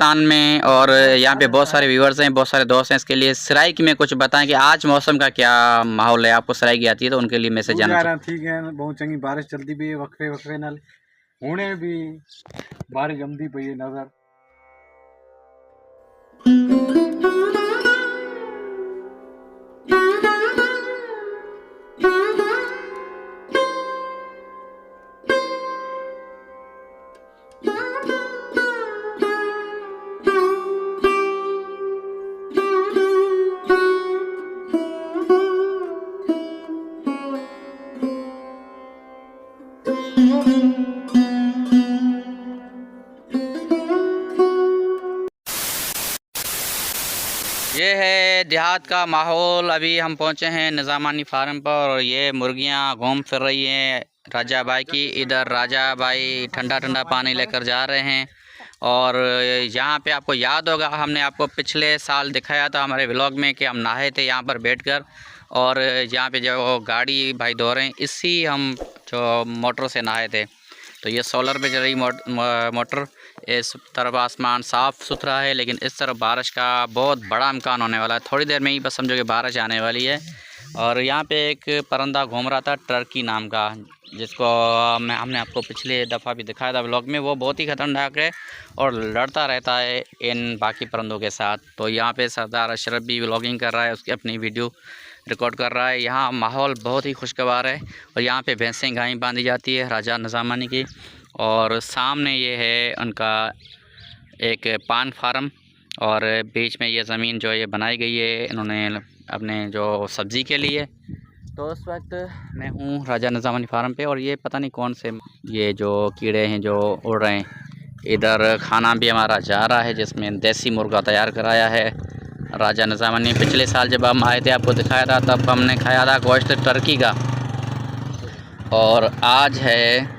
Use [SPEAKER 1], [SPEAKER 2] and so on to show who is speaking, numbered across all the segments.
[SPEAKER 1] मुल्तान में, और यहाँ पे बहुत सारे व्यूअर्स हैं, बहुत सारे दोस्त हैं। इसके लिए सराइकी में कुछ बताएं कि आज मौसम का क्या माहौल है। आपको सराइकी आती है तो उनके लिए मैसेज जाना चाहिए।
[SPEAKER 2] ठीक है, बहुत चंगी बारिश चलती भी है, वक्फे वक्फे नाल हुणे भी बारिश जमती पई है नजर।
[SPEAKER 1] ये है देहात का माहौल। अभी हम पहुंचे हैं निज़ामानी फार्म पर और ये मुर्गियां घूम फिर रही हैं राजा भाई की। इधर राजा भाई ठंडा ठंडा पानी लेकर जा रहे हैं। और यहाँ पे आपको याद होगा, हमने आपको पिछले साल दिखाया था हमारे व्लॉग में कि हम नहाए थे यहाँ पर बैठकर। और यहाँ पे जो गाड़ी भाई धो रहे हैं, इसी हम जो मोटर से नहाए थे। तो ये सोलर पे चल रही मोटर। इस तरफ आसमान साफ़ सुथरा है, लेकिन इस तरफ बारिश का बहुत बड़ा इम्कान होने वाला है। थोड़ी देर में ही बस समझो कि बारिश आने वाली है। और यहाँ पे एक परिंदा घूम रहा था टर्की नाम का, जिसको हमने आपको पिछले दफ़ा भी दिखाया था व्लॉग में। वो बहुत ही ख़तरनाक है और लड़ता रहता है इन बाकी परिंदों के साथ। तो यहाँ पे सरदार अशरफ भी व्लॉगिंग कर रहा है, उसकी अपनी वीडियो रिकॉर्ड कर रहा है। यहाँ माहौल बहुत ही खुशगवार है। और यहाँ पे भैंसें गाय बांधी जाती है राजा निज़ामानी की। और सामने ये है उनका एक पान फार्म, और बीच में ये ज़मीन जो ये बनाई गई है इन्होंने अपने जो सब्ज़ी के लिए। तो उस वक्त मैं हूँ राजा निज़ामानी फार्म पे, और ये पता नहीं कौन से ये जो कीड़े हैं जो उड़ रहे हैं। इधर खाना भी हमारा जा रहा है, जिसमें देसी मुर्गा तैयार कराया है राजा निज़ामानी। पिछले साल जब हम आए थे आपको दिखाया था, तब हमने खाया था गोश्त टर्की का, और आज है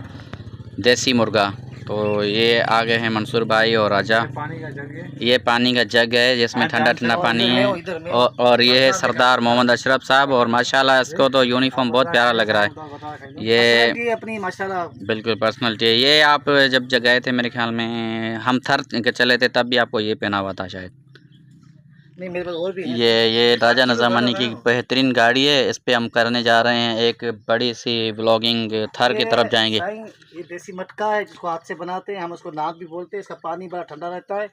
[SPEAKER 1] देसी मुर्गा। तो ये आ गए हैं मंसूर भाई और राजा।
[SPEAKER 2] पानी का जग है,
[SPEAKER 1] ये पानी का जग है जिसमें ठंडा ठंडा पानी है। और ये है सरदार मोहम्मद अशरफ साहब, और माशाल्लाह इसको तो यूनिफॉर्म बहुत प्यारा लग रहा है। ये
[SPEAKER 2] अपनी माशाल्लाह बिल्कुल
[SPEAKER 1] पर्सनलिटी है। ये आप जब गए थे मेरे ख्याल में हम थर के चले थे, तब भी आपको ये पहना हुआ था शायद।
[SPEAKER 2] नहीं, मेरे पास और भी है।
[SPEAKER 1] ये राजा निज़ामानी की बेहतरीन गाड़ी है। इस पे हम करने जा रहे हैं एक बड़ी सी व्लॉगिंग। थर की तरफ जाएंगे।
[SPEAKER 2] ये देसी मटका है जिसको हाथ से बनाते हैं, हम उसको नाग भी बोलते हैं। इसका पानी बड़ा ठंडा रहता है।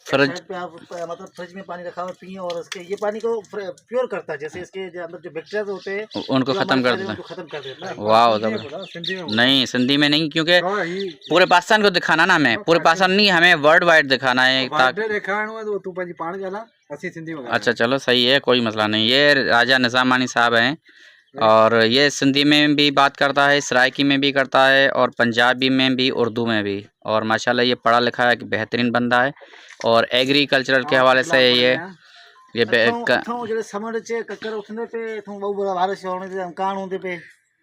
[SPEAKER 1] फ्रिज
[SPEAKER 2] पे आप मतलब फ्रिज में पानी रखा हुआ पिए, और इसके ये पानी को प्योर करता है। जैसे इसके अंदर जो बैक्टीरिया होते हैं
[SPEAKER 1] उनको ख़त्म कर देता है। वाह, नहीं सिंधी में नहीं, क्योंकि पूरे पाकिस्तान को दिखाना ना, हमें पूरे पाकिस्तान नहीं, हमें वर्ल्ड वाइड दिखाना है। अच्छा चलो सही है, कोई मसला नहीं। ये राजा निज़ामानी साहब हैं, और ये सिंधी में भी बात करता है, सराइकी में भी करता है, और पंजाबी में भी, उर्दू में भी। और माशाल्लाह ये पढ़ा लिखा है, बेहतरीन बंदा है। और एग्रीकल्चरल के हवाले से ये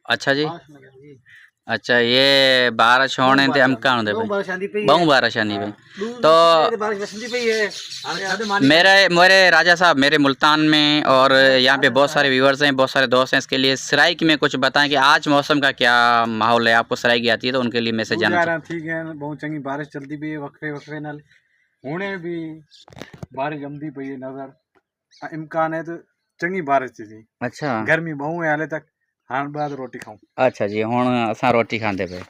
[SPEAKER 1] अच्छा जी, अच्छा ये बारिश होने थे इम्कान होते बहु बारिश आनी पे। तो मेरे राजा साहब मेरे मुल्तान में, और यहाँ पे बहुत सारे व्यूअर्स हैं, बहुत सारे दोस्त हैं। इसके लिए सराइकी में कुछ बताएं कि आज मौसम का क्या माहौल है। आपको सराइकी आती है तो उनके लिए मैसेज जाना चाहिए।
[SPEAKER 2] ठीक है, बहुत चंगी बारिश चलती भी है, वक्फे वक्फे नाल हुणे भी बारिश जमती पई है नजर। इम्कान है तो चंगी बारिश थी।
[SPEAKER 1] अच्छा,
[SPEAKER 2] गर्मी बहु है हाले तक, हाँ बाद रोटी खाऊं।
[SPEAKER 1] अच्छा जी, हुण असां रोटी खांदे पे।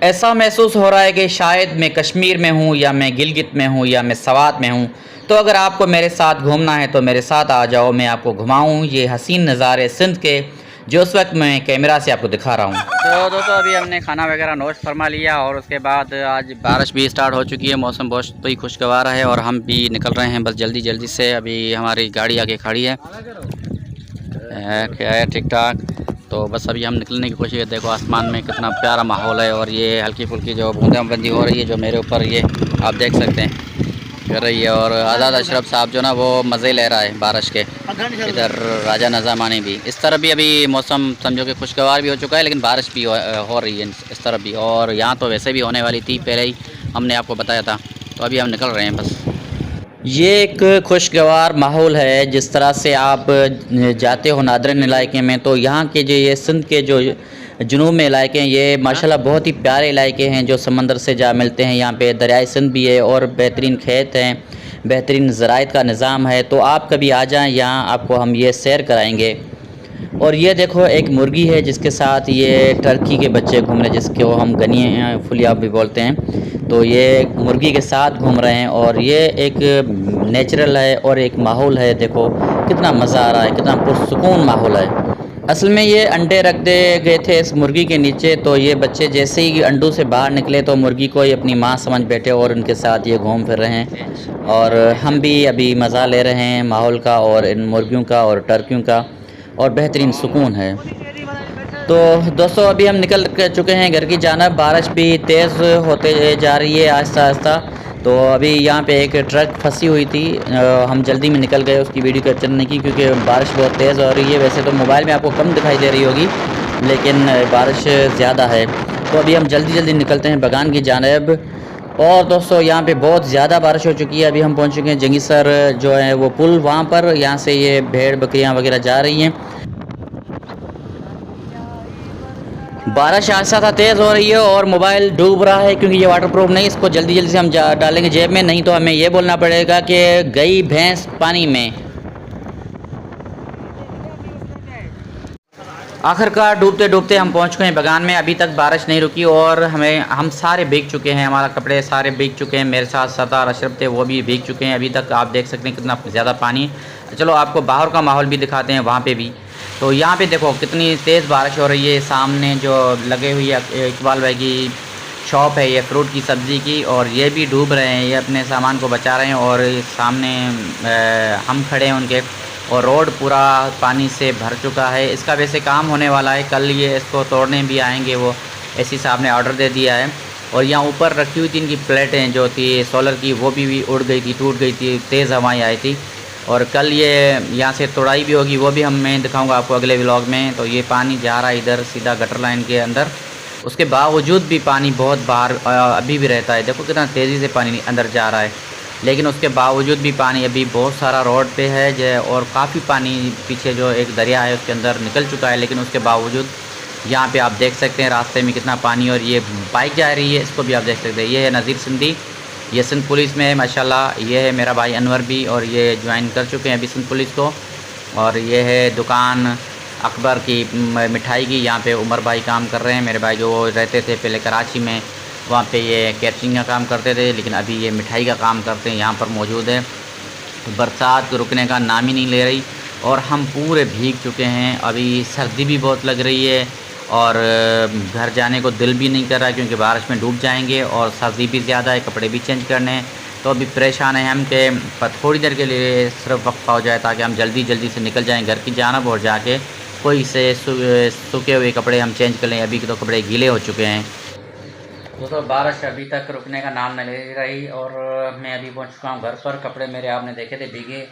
[SPEAKER 1] ऐसा महसूस हो रहा है कि शायद मैं कश्मीर में हूँ, या मैं गिलगित में हूँ, या मैं सवात में हूँ। तो अगर आपको मेरे साथ घूमना है तो मेरे साथ आ जाओ, मैं आपको घुमाऊँ ये हसीन नज़ारे सिंध के, जो उस वक्त मैं कैमरा से आपको दिखा रहा हूँ। तो दोस्तों अभी हमने खाना वगैरह नोश फरमा लिया, और उसके बाद आज बारिश भी स्टार्ट हो चुकी है। मौसम बहुत ही खुशगवार है, और हम भी निकल रहे हैं बस जल्दी जल्दी से। अभी हमारी गाड़ी आगे खड़ी है। क्या है ठीक ठाक। तो बस अभी हम निकलने की कोशिश है। देखो आसमान में कितना प्यारा माहौल है और ये हल्की फुल्की जो बूंदाबांदी हो रही है जो मेरे ऊपर ये आप देख सकते हैं कर रही है। और आज़ाद अशरफ साहब जो ना वो मज़े ले रहा है बारिश के। इधर राजा नज़ामानी भी, इस तरफ भी अभी मौसम समझो कि खुशगवार भी हो चुका है, लेकिन बारिश भी हो रही है इस तरफ भी। और यहाँ तो वैसे भी होने वाली थी, पहले ही हमने आपको बताया था। तो अभी हम निकल रहे हैं बस। ये एक खुशगवार माहौल है। जिस तरह से आप जाते हो नादरन इलाके में, तो यहाँ के जो ये सिंध के जो जुनूब में इलाके हैं, ये माशाल्लाह बहुत ही प्यारे इलाके हैं जो समंदर से जा मिलते हैं। यहाँ पे दरियाए सिंध भी है और बेहतरीन खेत हैं, बेहतरीन ज़राइत का निज़ाम है। तो आप कभी आ जाएं यहाँ, आपको हम ये सैर कराएंगे। और ये देखो एक मुर्गी है जिसके साथ ये टर्की के बच्चे घूम रहे हैं, जिसको हम गनी फुलिया भी बोलते हैं। तो ये मुर्गी के साथ घूम रहे हैं और ये एक नेचुरल है और एक माहौल है। देखो कितना मज़ा आ रहा है, कितना पुरसुकून माहौल है। असल में ये अंडे रख दे गए थे इस मुर्गी के नीचे, तो ये बच्चे जैसे ही अंडों से बाहर निकले तो मुर्गी को ही अपनी माँ समझ बैठे और उनके साथ ये घूम फिर रहे हैं। और हम भी अभी मज़ा ले रहे हैं माहौल का और इन मुर्गियों का और टर्कियों का, और बेहतरीन सुकून है। तो दोस्तों अभी हम निकल चुके हैं घर की जानिब। बारिश भी तेज़ होते जा रही है आहिस्ता आहिस्ता। तो अभी यहाँ पे एक ट्रक फंसी हुई थी, हम जल्दी में निकल गए उसकी वीडियो कैप्चर नहीं की क्योंकि बारिश बहुत तेज़ हो रही है। वैसे तो मोबाइल में आपको कम दिखाई दे रही होगी, लेकिन बारिश ज़्यादा है। तो अभी हम जल्दी निकलते हैं बगान की जानिब। और दोस्तों यहाँ पे बहुत ज़्यादा बारिश हो चुकी है। अभी हम पहुँच चुके हैं जंगीसर जो है वो पुल, वहाँ पर यहाँ से ये भेड़ बकरियाँ वगैरह जा रही हैं। बारिश आहिस्ता तेज़ हो रही है और मोबाइल डूब रहा है क्योंकि ये वाटरप्रूफ नहीं। इसको जल्दी से हम डालेंगे जेब में, नहीं तो हमें ये बोलना पड़ेगा कि गई भैंस पानी में। आखिरकार डूबते डूबते हम पहुंच गए हैं बगान में। अभी तक बारिश नहीं रुकी और हम सारे भीग चुके हैं, हमारा कपड़े सारे भीग चुके हैं। मेरे साथ सरदार अशरफ थे, वो भी भीग चुके हैं। अभी तक आप देख सकते हैं कितना ज़्यादा पानी। चलो आपको बाहर का माहौल भी दिखाते हैं वहाँ पे भी। तो यहाँ पे देखो कितनी तेज़ बारिश हो रही है। सामने जो लगे हुई है इकबाल भाई की शॉप है, ये फ्रूट की सब्ज़ी की, और ये भी डूब रहे हैं, ये अपने सामान को बचा रहे हैं। और सामने हम खड़े हैं उनके, और रोड पूरा पानी से भर चुका है। इसका वैसे काम होने वाला है, कल ये इसको तोड़ने भी आएंगे। वो एसी साहब ने ऑर्डर दे दिया है। और यहाँ ऊपर रखी हुई थी इनकी प्लेटें जो थी सोलर की, वो भी उड़ गई थी, टूट गई थी, तेज़ हवाएं आई थी। और कल ये यहाँ से तोड़ाई भी होगी, वो भी मैं दिखाऊंगा आपको अगले व्लॉग में। तो ये पानी जा रहा है इधर सीधा गटर लाइन के अंदर। उसके बावजूद भी पानी बहुत बाहर अभी भी रहता है। देखो कितना तेज़ी से पानी अंदर जा रहा है, लेकिन उसके बावजूद भी पानी अभी बहुत सारा रोड पे है। और काफ़ी पानी पीछे जो एक दरिया है उसके अंदर निकल चुका है, लेकिन उसके बावजूद यहाँ पे आप देख सकते हैं रास्ते में कितना पानी। और ये बाइक जा रही है, इसको भी आप देख सकते हैं। ये है नज़ीर सिंधी, ये सिंध पुलिस में है माशाल्लाह। ये है मेरा भाई अनवर भी, और ये ज्वाइन कर चुके हैं अभी सिंध पुलिस को। और ये है दुकान अकबर की मिठाई की, यहाँ पे उमर भाई काम कर रहे हैं। मेरे भाई जो रहते थे पहले कराची में, वहाँ पे ये कैटरिंग का काम करते थे, लेकिन अभी ये मिठाई का काम करते हैं, यहाँ पर मौजूद है। बरसात रुकने का नाम ही नहीं ले रही और हम पूरे भीग चुके हैं। अभी सर्दी भी बहुत लग रही है और घर जाने को दिल भी नहीं कर रहा है क्योंकि बारिश में डूब जाएंगे, और सर्दी भी ज़्यादा है, कपड़े भी चेंज करने हैं। तो अभी परेशान हैं हम कि थोड़ी देर के लिए सिर्फ वक्फा हो जाए ताकि हम जल्दी से निकल जाएं घर की जानिब, और जाके कोई से सूखे हुए कपड़े हम चेंज कर लें। अभी तो कपड़े गीले हो चुके हैं। दोस्तों बारिश अभी तक रुकने का नाम नहीं ले रही और मैं अभी पहुंच चुका हूं घर पर। कपड़े मेरे आपने देखे थे भीगे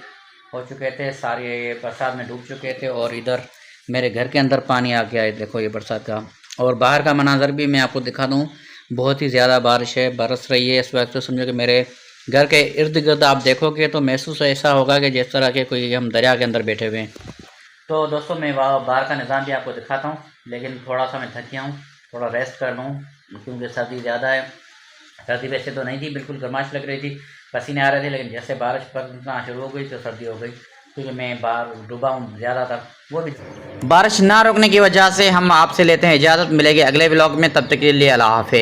[SPEAKER 1] हो चुके थे, सारे बरसात में डूब चुके थे। और इधर मेरे घर के अंदर पानी आ गया है, देखो ये बरसात का। और बाहर का मनाजर भी मैं आपको दिखा दूं, बहुत ही ज़्यादा बारिश है, बरस रही है इस वक्त। तो समझो कि मेरे घर के इर्द गिर्द आप देखोगे तो महसूस ऐसा होगा कि जिस तरह के कोई हम दरिया के अंदर बैठे हुए हैं। तो दोस्तों मैं बाहर का निज़ाम भी आपको दिखाता हूँ, लेकिन थोड़ा सा मैं थक गया हूँ, थोड़ा रेस्ट कर लूँ क्योंकि सर्दी ज़्यादा है। सर्दी वैसे तो नहीं थी, बिल्कुल गर्माश लग रही थी, पसीने आ रहे थे, लेकिन जैसे बारिश पड़ना शुरू हो गई तो सर्दी हो गई क्योंकि मैं बाहर डूबा हूँ ज़्यादा था। वो भी बारिश ना रुकने की वजह से हम आपसे लेते हैं इजाज़त। मिलेगी अगले व्लॉग में, तब तक के लिए अल्लाह हाफ़िज़।